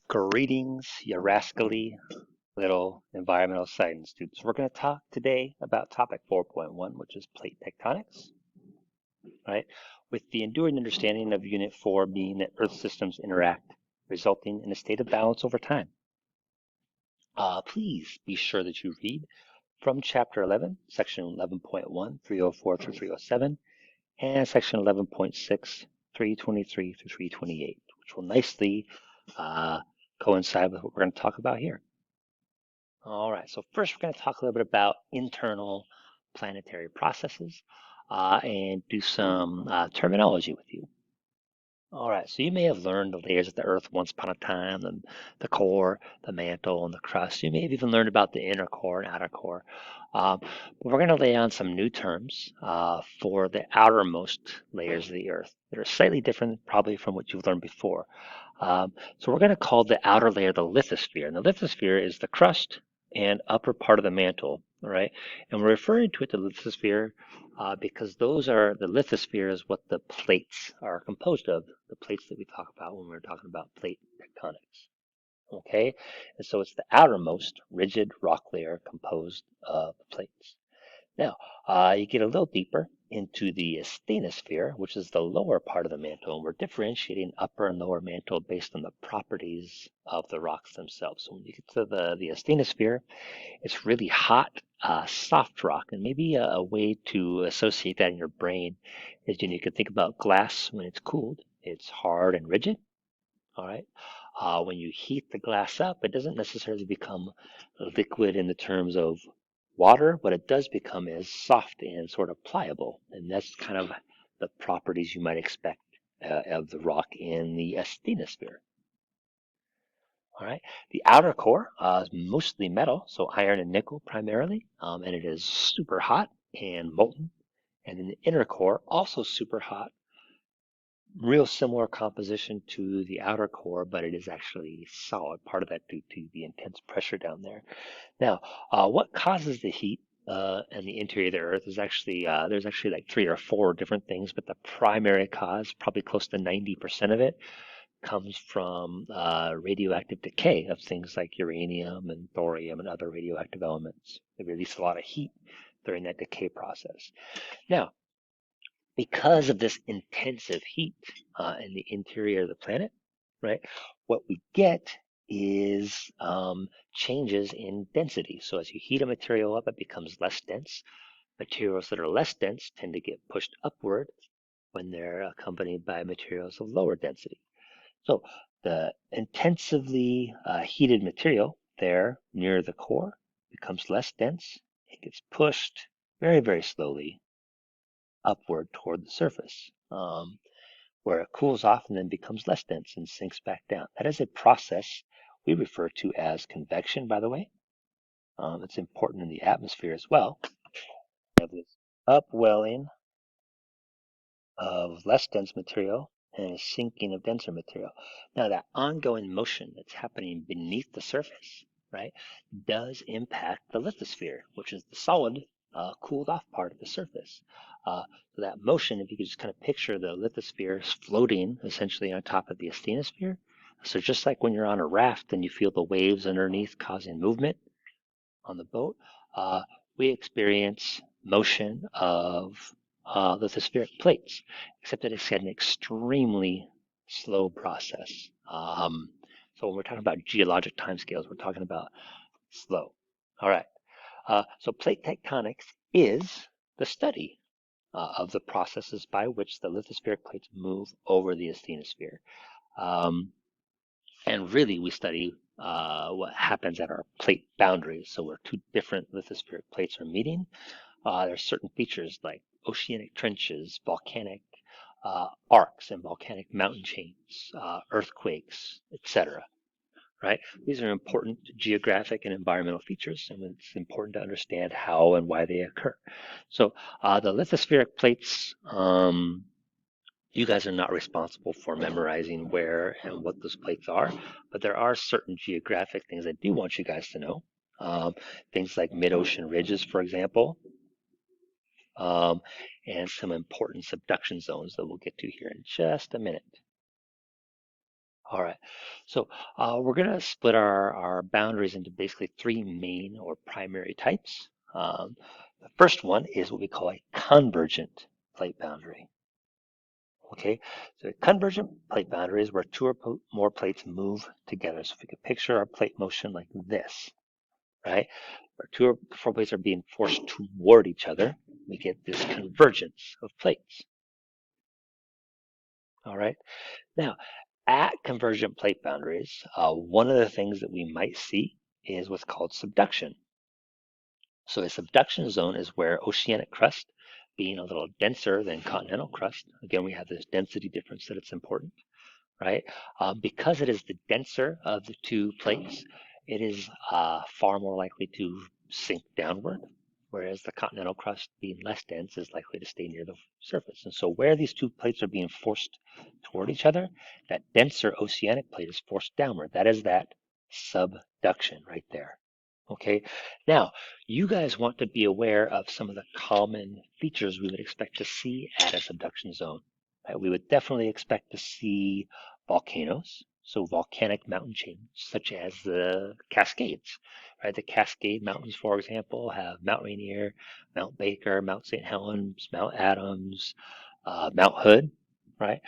Greetings, you rascally little environmental science students. We're going to talk today about topic 4.1, which is plate tectonics, right? With the enduring understanding of Unit 4 being that Earth systems interact, resulting in a state of balance over time. Please be sure that you read from Chapter 11, Section 11.1, 304 through 307, and Section 11.6, 323 through 328, which will nicely coincide with what we're going to talk about here. All right, so first we're going to talk a little bit about internal planetary processes and do some terminology with you. All right, so you may have learned the layers of the Earth once upon a time, and the core, the mantle, and the crust. You may have even learned about the inner core and outer core. But we're going to lay on some new terms for the outermost layers of the Earth that are slightly different probably from what you've learned before. So we're going to call the outer layer the lithosphere. And the lithosphere is the crust and upper part of the mantle, all right? And we're referring to it the lithosphere because those are the lithosphere is what the plates are composed of, the plates that we talk about when we're talking about plate tectonics. Okay, and so it's the outermost rigid rock layer composed of plates. Now, you get a little deeper into the asthenosphere, which is the lower part of the mantle, and we're differentiating upper and lower mantle based on the properties of the rocks themselves. So when you get to the asthenosphere, it's really hot, soft rock, and maybe a way to associate that in your brain is you can think about glass when it's cooled. It's hard and rigid, all right? When you heat the glass up, it doesn't necessarily become liquid in the terms of water, but it does become as soft and sort of pliable. And that's kind of the properties you might expect of the rock in the asthenosphere. All right. The outer core is mostly metal, so iron and nickel primarily, and it is super hot and molten. And then the inner core, also super hot, real similar composition to the outer core, but it is actually solid. Part of that due to the intense pressure down there. Now, what causes the heat in the interior of the Earth is actually there's actually like 3 or 4 different things, but the primary cause, probably close to 90% of it, comes from radioactive decay of things like uranium and thorium and other radioactive elements. They release a lot of heat during that decay process. Now, because of this intensive heat in the interior of the planet, right, what we get is changes in density. So as you heat a material up, it becomes less dense. Materials that are less dense tend to get pushed upward when they're accompanied by materials of lower density. So the intensively heated material there near the core becomes less dense. It gets pushed very, very slowly upward toward the surface, where it cools off and then becomes less dense and sinks back down. That is a process we refer to as convection, by the way. It's important in the atmosphere as well. We have this upwelling of less dense material and a sinking of denser material. Now, that ongoing motion that's happening beneath the surface, right, does impact the lithosphere, which is the solid, cooled off part of the surface. So that motion, if you could just kind of picture the lithosphere floating essentially on top of the asthenosphere. So just like when you're on a raft and you feel the waves underneath causing movement on the boat, we experience motion of lithospheric plates, except that it's an extremely slow process. So when we're talking about geologic timescales, we're talking about slow. All right. So plate tectonics is the study of the processes by which the lithospheric plates move over the asthenosphere. And really, we study what happens at our plate boundaries. So where 2 different lithospheric plates are meeting, there are certain features like oceanic trenches, volcanic arcs and volcanic mountain chains, earthquakes, etc. Right? These are important geographic and environmental features, and it's important to understand how and why they occur. So the lithospheric plates, you guys are not responsible for memorizing where and what those plates are, but there are certain geographic things I do want you guys to know. Things like mid-ocean ridges, for example, um, and some important subduction zones that we'll get to here in just a minute. All right. So we're going to split our boundaries into basically three main or primary types. The first one is what we call a convergent plate boundary. Okay, so convergent plate boundary is where two or more plates move together. So if we could picture our plate motion like this, right? Where two or four plates are being forced toward each other, we get this convergence of plates. All right. Now, at convergent plate boundaries, one of the things that we might see is what's called subduction. So a subduction zone is where oceanic crust, being a little denser than continental crust, again, we have this density difference that it's important, right? Because it is the denser of the two plates, it is far more likely to sink downward, whereas the continental crust, being less dense, is likely to stay near the surface. And so where these two plates are being forced toward each other, that denser oceanic plate is forced downward. That is that subduction right there. Okay, now you guys want to be aware of some of the common features we would expect to see at a subduction zone. Right? We would definitely expect to see volcanoes, so volcanic mountain chains, such as the Cascades. Right? The Cascade Mountains, for example, have Mount Rainier, Mount Baker, Mount St. Helens, Mount Adams, Mount Hood. Right?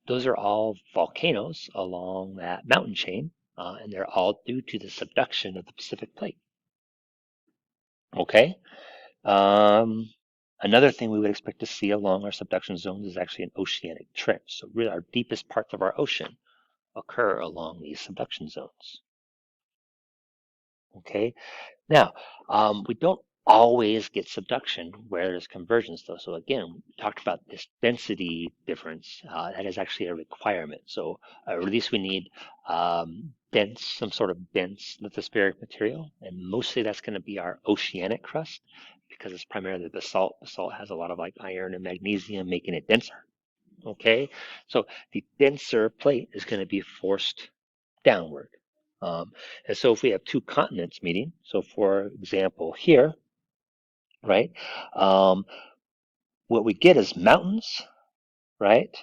Those are all volcanoes along that mountain chain, and they're all due to the subduction of the Pacific Plate. Okay. Um, Another thing we would expect to see along our subduction zones is actually an oceanic trench. So really our deepest parts of our ocean occur along these subduction zones. Okay. Now, we don't always get subduction where there's convergence, though. So again, we talked about this density difference. That is actually a requirement. So at least we need some sort of dense lithospheric material, and mostly that's going to be our oceanic crust because it's primarily basalt. Basalt has a lot of like iron and magnesium, making it denser. Okay, so the denser plate is going to be forced downward. And so if we have two continents meeting, so for example here, right, um, what we get is mountains, right,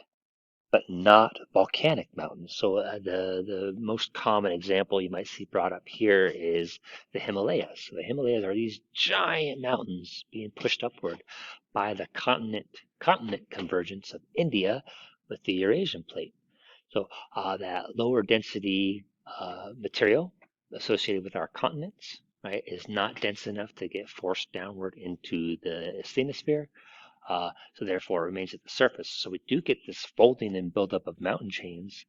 but not volcanic mountains. So the most common example you might see brought up here is the Himalayas. So the Himalayas are these giant mountains being pushed upward by the continent convergence of India with the Eurasian plate. So that lower density material associated with our continents, right, is not dense enough to get forced downward into the asthenosphere. So therefore it remains at the surface. So we do get this folding and buildup of mountain chains.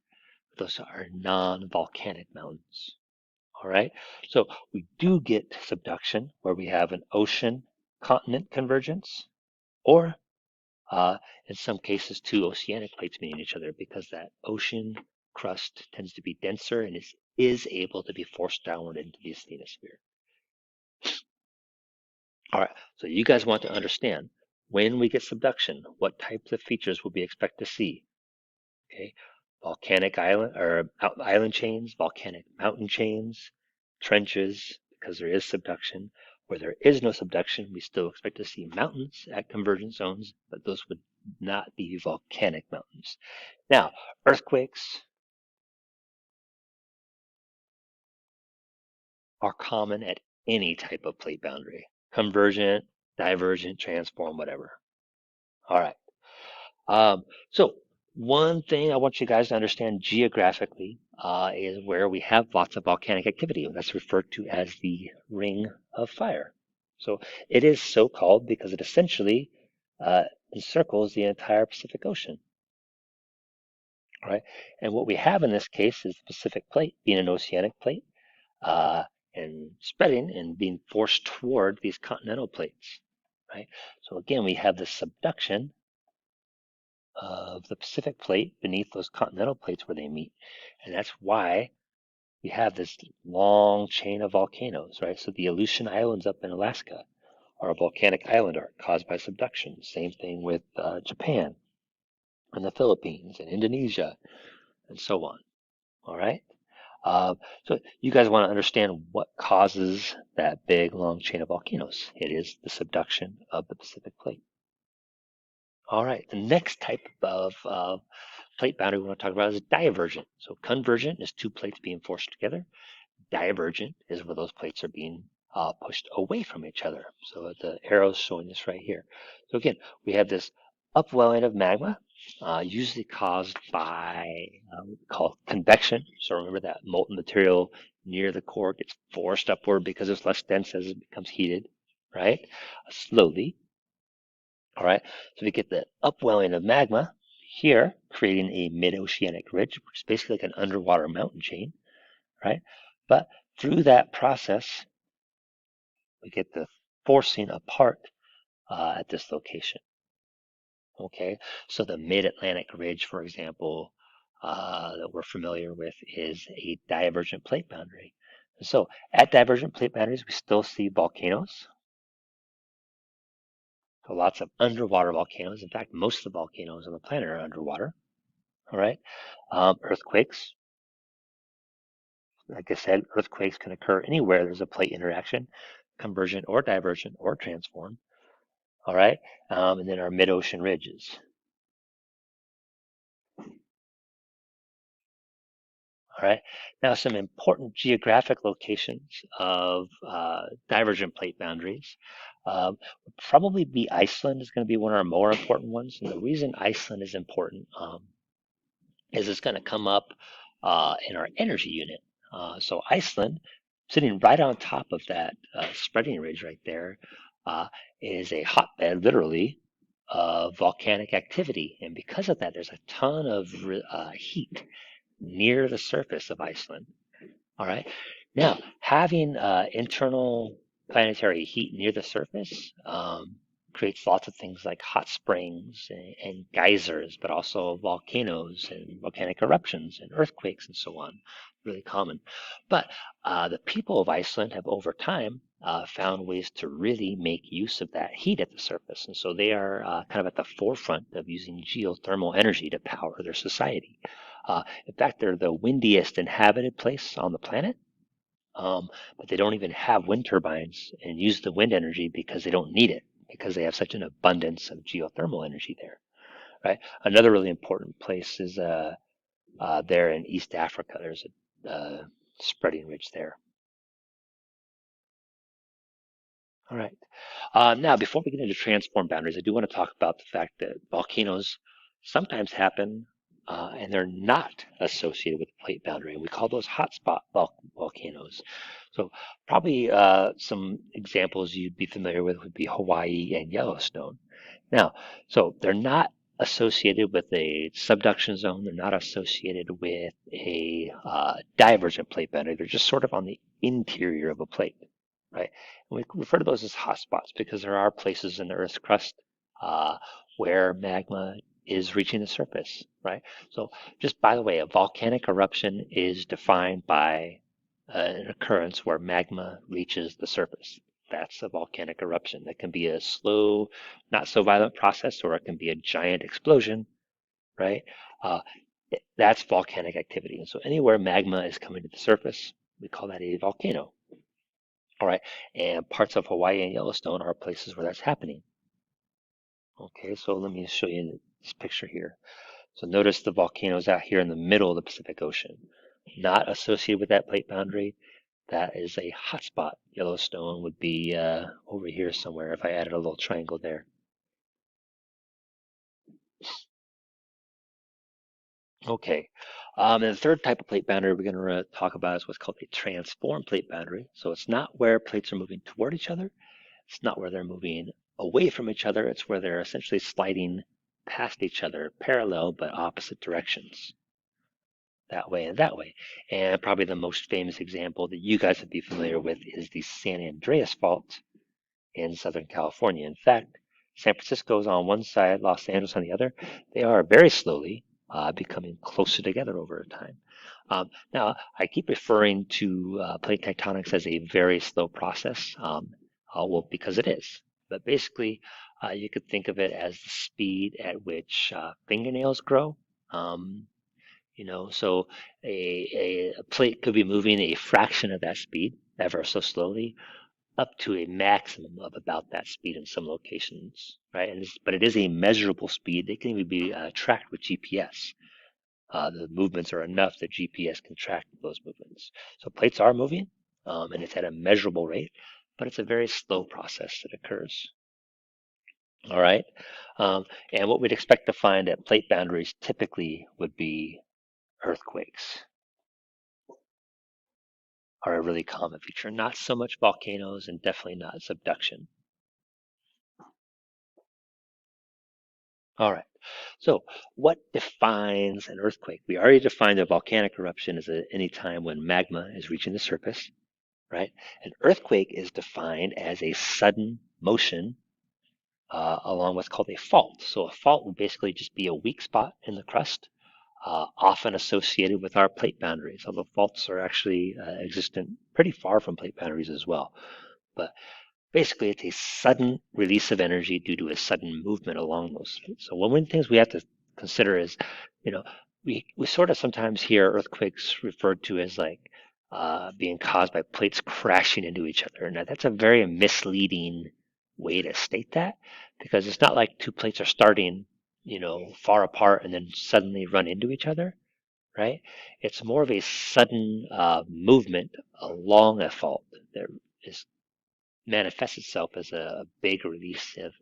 Those are non-volcanic mountains. All right. So we do get subduction where we have an ocean continent convergence, or in some cases, two oceanic plates meeting each other because that ocean crust tends to be denser and is able to be forced downward into the asthenosphere. All right, so you guys want to understand when we get subduction, what types of features will we expect to see? Okay, volcanic island or island chains, volcanic mountain chains, trenches, because there is subduction. Where there is no subduction, we still expect to see mountains at convergence zones, but those would not be volcanic mountains. Now, earthquakes are common at any type of plate boundary, convergent, divergent, transform, whatever. All right. So one thing I want you guys to understand geographically is where we have lots of volcanic activity. That's referred to as the Ring of Fire. So it is so called because it essentially encircles the entire Pacific Ocean. All right. And what we have in this case is the Pacific Plate being an oceanic plate uh, and spreading and being forced toward these continental plates. Right. So again, we have the subduction of the Pacific Plate beneath those continental plates where they meet. And that's why we have this long chain of volcanoes, right? So the Aleutian Islands up in Alaska are a volcanic island arc caused by subduction. Same thing with Japan and the Philippines and Indonesia and so on. All right. So you guys want to understand what causes that big long chain of volcanoes. It is the subduction of the Pacific Plate. All right. The next type of plate boundary we want to talk about is divergent. So convergent is two plates being forced together. Divergent is where those plates are being pushed away from each other. So the arrow's showing this right here. So again, we have this upwelling of magma, usually caused by what we call convection. So remember that molten material near the core gets forced upward because it's less dense as it becomes heated, right? Slowly. All right. So we get the upwelling of magma here, creating a mid-oceanic ridge, which is basically like an underwater mountain chain, right? But through that process, we get the forcing apart at this location. Okay, so the mid-Atlantic ridge, for example, that we're familiar with is a divergent plate boundary. And so at divergent plate boundaries, we still see volcanoes. So lots of underwater volcanoes. In fact, most of the volcanoes on the planet are underwater. All right, earthquakes. Like I said, earthquakes can occur anywhere there's a plate interaction, convergent or divergent or transform. All right, and then our mid-ocean ridges. All right, now some important geographic locations of divergent plate boundaries would probably be Iceland is going to be one of our more important ones. And the reason Iceland is important is it's going to come up in our energy unit. So Iceland, sitting right on top of that spreading ridge right there, uh, is a hotbed, literally, of volcanic activity. And because of that, there's a ton of heat near the surface of Iceland. All right. Now, having internal planetary heat near the surface creates lots of things like hot springs and geysers, but also volcanoes and volcanic eruptions and earthquakes and so on. Really common. But the people of Iceland have over time found ways to really make use of that heat at the surface. And so they are kind of at the forefront of using geothermal energy to power their society. In fact, they're the windiest inhabited place on the planet, but they don't even have wind turbines and use the wind energy because they don't need it, because they have such an abundance of geothermal energy there, right? Another really important place is there in East Africa. There's a spreading ridge there. All right. Now, before we get into transform boundaries, I do want to talk about the fact that volcanoes sometimes happen and they're not associated with the plate boundary. And we call those hotspot volcanoes. So probably some examples you'd be familiar with would be Hawaii and Yellowstone. Now, so they're not associated with a subduction zone. They're not associated with a divergent plate boundary. They're just sort of on the interior of a plate, right? And we refer to those as hotspots because there are places in the Earth's crust uh, where magma is reaching the surface, right? So just by the way, a volcanic eruption is defined by an occurrence where magma reaches the surface. That's a volcanic eruption. That can be a slow, not so violent process, or it can be a giant explosion, right? Uh, that's volcanic activity. And so anywhere magma is coming to the surface, we call that a volcano. All right. And parts of Hawaii and Yellowstone are places where that's happening. Okay, so let me show you this picture here. So notice the volcanoes out here in the middle of the Pacific Ocean, not associated with that plate boundary. That is a hotspot. Yellowstone would be over here somewhere if I added a little triangle there. Okay. And the third type of plate boundary we're going to talk about is what's called a transform plate boundary. So it's not where plates are moving toward each other. It's not where they're moving away from each other. It's where they're essentially sliding past each other, parallel but opposite directions, that way and that way. And probably the most famous example that you guys would be familiar with is the San Andreas Fault in Southern California. In fact, San Francisco is on one side, Los Angeles on the other. They are very slowly becoming closer together over time. Now, I keep referring to plate tectonics as a very slow process. Well, because it is. But basically, you could think of it as the speed at which fingernails grow. Um, so a plate could be moving a fraction of that speed, ever so slowly, up to a maximum of about that speed in some locations, right? But it is a measurable speed. It can even be tracked with GPS. the movements are enough that GPS can track those movements. So plates are moving, and it's at a measurable rate, but it's a very slow process that occurs. All right. And what we'd expect to find at plate boundaries typically would be earthquakes are a really common feature. Not so much volcanoes and definitely not subduction. All right. So what defines an earthquake? We already defined a volcanic eruption as any time when magma is reaching the surface, right? An earthquake is defined as a sudden motion along what's called a fault. So a fault would basically just be a weak spot in the crust, often associated with our plate boundaries, although faults are actually existent pretty far from plate boundaries as well. But basically, it's a sudden release of energy due to a sudden movement along those. So one of the things we have to consider is, you know, we sort of sometimes hear earthquakes referred to as like being caused by plates crashing into each other. Now that's a very misleading way to state that, because it's not like two plates are starting, far apart and then suddenly run into each other, right? It's more of a sudden movement along a fault that is manifests itself as a big release of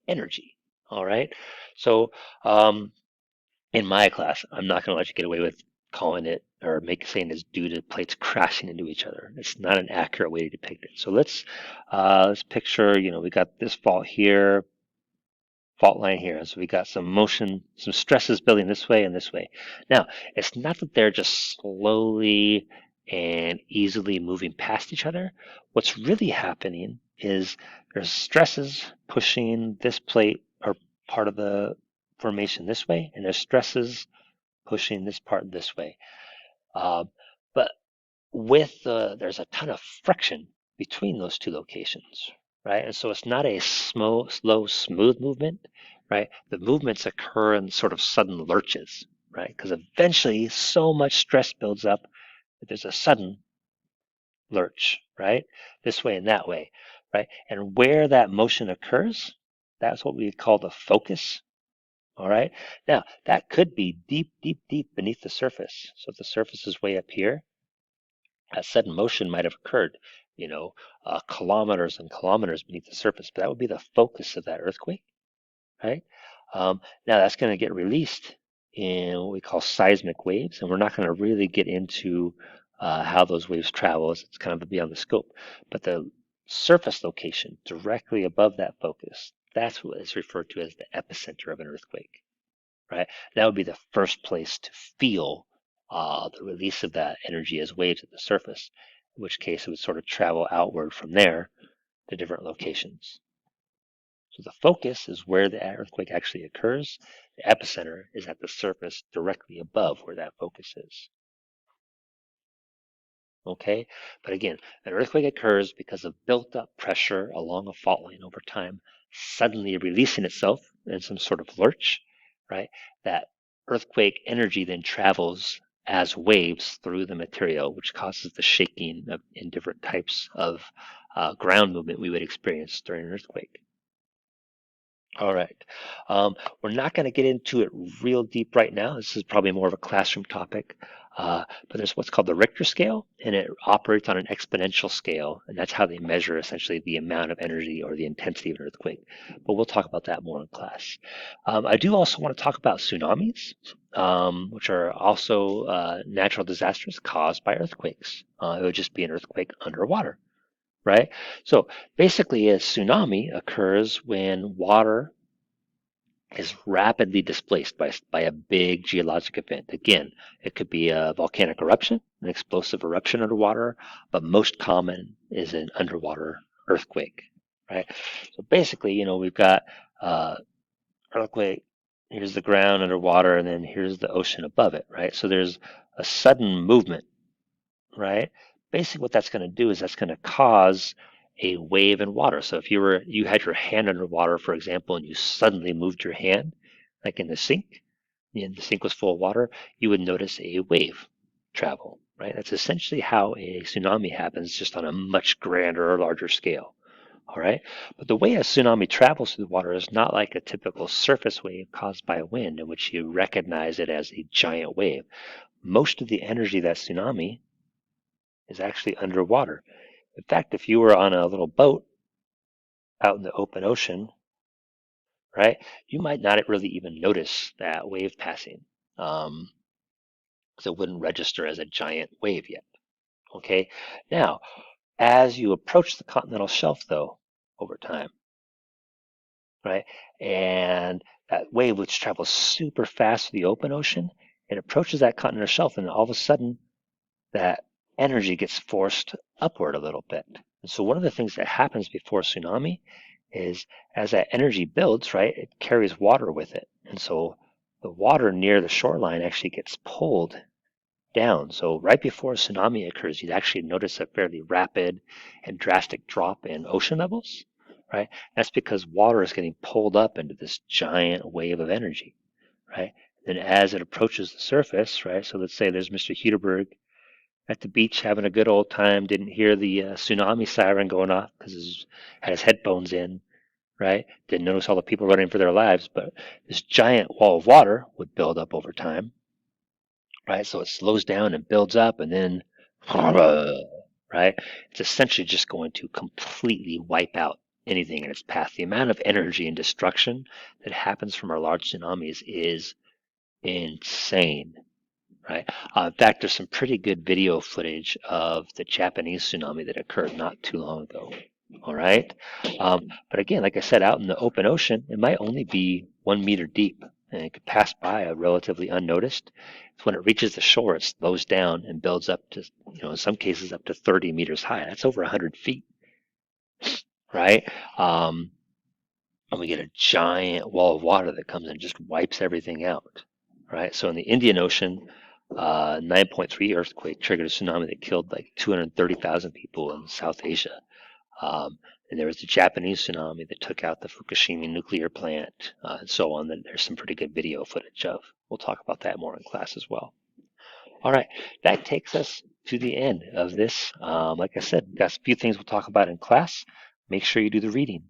energy. All right. So in my class, I'm not going to let you get away with calling it or saying it's due to plates crashing into each other. It's not an accurate way to depict it. So let's picture, we got this fault here, fault line here. So we got some motion, some stresses building this way and this way. Now, it's not that they're just slowly and easily moving past each other. What's really happening is there's stresses pushing this plate or part of the formation this way, and there's stresses pushing this part this way. But there's a ton of friction between those two locations, right? And so it's not a slow, smooth movement, right? The movements occur in sort of sudden lurches, right? Because eventually so much stress builds up that there's a sudden lurch, right? This way and that way, right? And where that motion occurs, that's what we call the focus. All right. Now, that could be deep, deep, deep beneath the surface. So if the surface is way up here, that sudden motion might have occurred, kilometers and kilometers beneath the surface, but that would be the focus of that earthquake, right? Now that's going to get released in what we call seismic waves, and we're not going to really get into how those waves travel, as it's kind of beyond the scope. But the surface location directly above that focus, that's what is referred to as the epicenter of an earthquake, right? That would be the first place to feel the release of that energy as waves at the surface, in which case it would sort of travel outward from there to different locations. So the focus is where the earthquake actually occurs. The epicenter is at the surface directly above where that focus is. Okay, but again, an earthquake occurs because of built up pressure along a fault line over time, suddenly releasing itself in some sort of lurch, right? That earthquake energy then travels as waves through the material, which causes the shaking in different types of ground movement we would experience during an earthquake. All right. We're not going to get into it real deep right now. This is probably more of a classroom topic. But there's what's called the Richter scale, and it operates on an exponential scale, and that's how they measure essentially the amount of energy or the intensity of an earthquake. But we'll talk about that more in class. I do also want to talk about tsunamis, which are also natural disasters caused by earthquakes. It would just be an earthquake underwater, right? So basically, a tsunami occurs when water is rapidly displaced by a big geologic event. Again, it could be a volcanic eruption, an explosive eruption underwater, but most common is an underwater earthquake, right? So basically, we've got earthquake, here's the ground underwater, and then here's the ocean above it, right? So there's a sudden movement, right? Basically, what that's going to do is that's going to cause a wave in water. So if you had your hand underwater, for example, and you suddenly moved your hand, like in the sink, and the sink was full of water, you would notice a wave travel, right? That's essentially how a tsunami happens, just on a much grander or larger scale. All right. But the way a tsunami travels through the water is not like a typical surface wave caused by a wind in which you recognize it as a giant wave. Most of the energy of that tsunami is actually underwater. In fact, if you were on a little boat out in the open ocean, right, you might not really even notice that wave passing, because it wouldn't register as a giant wave yet. Okay. Now, as you approach the continental shelf, though, over time, right, and that wave which travels super fast through the open ocean, it approaches that continental shelf, and all of a sudden, that energy gets forced upward a little bit. And so one of the things that happens before a tsunami is as that energy builds, right, it carries water with it. And so the water near the shoreline actually gets pulled down. So right before a tsunami occurs, you'd actually notice a fairly rapid and drastic drop in ocean levels, right? That's because water is getting pulled up into this giant wave of energy, right? Then as it approaches the surface, right? So let's say there's Mr. Huderberg at the beach having a good old time, didn't hear the tsunami siren going off because he had his headphones in, right? Didn't notice all the people running for their lives, but this giant wall of water would build up over time, right? So it slows down and builds up, and then, right? It's essentially just going to completely wipe out anything in its path. The amount of energy and destruction that happens from our large tsunamis is insane, right? In fact, there's some pretty good video footage of the Japanese tsunami that occurred not too long ago. All right. But again, like I said, out in the open ocean, it might only be 1 meter deep and it could pass by relatively unnoticed. So when it reaches the shore, it slows down and builds up to, in some cases up to 30 meters high. That's over 100 feet, right? And we get a giant wall of water that comes and just wipes everything out, right? So in the Indian Ocean, 9.3 earthquake triggered a tsunami that killed like 230,000 people in South Asia. And there was the Japanese tsunami that took out the Fukushima nuclear plant, and so on. That there's some pretty good video footage of. We'll talk about that more in class as well. All right, that takes us to the end of this. Like I said, got a few things we'll talk about in class. Make sure you do the reading.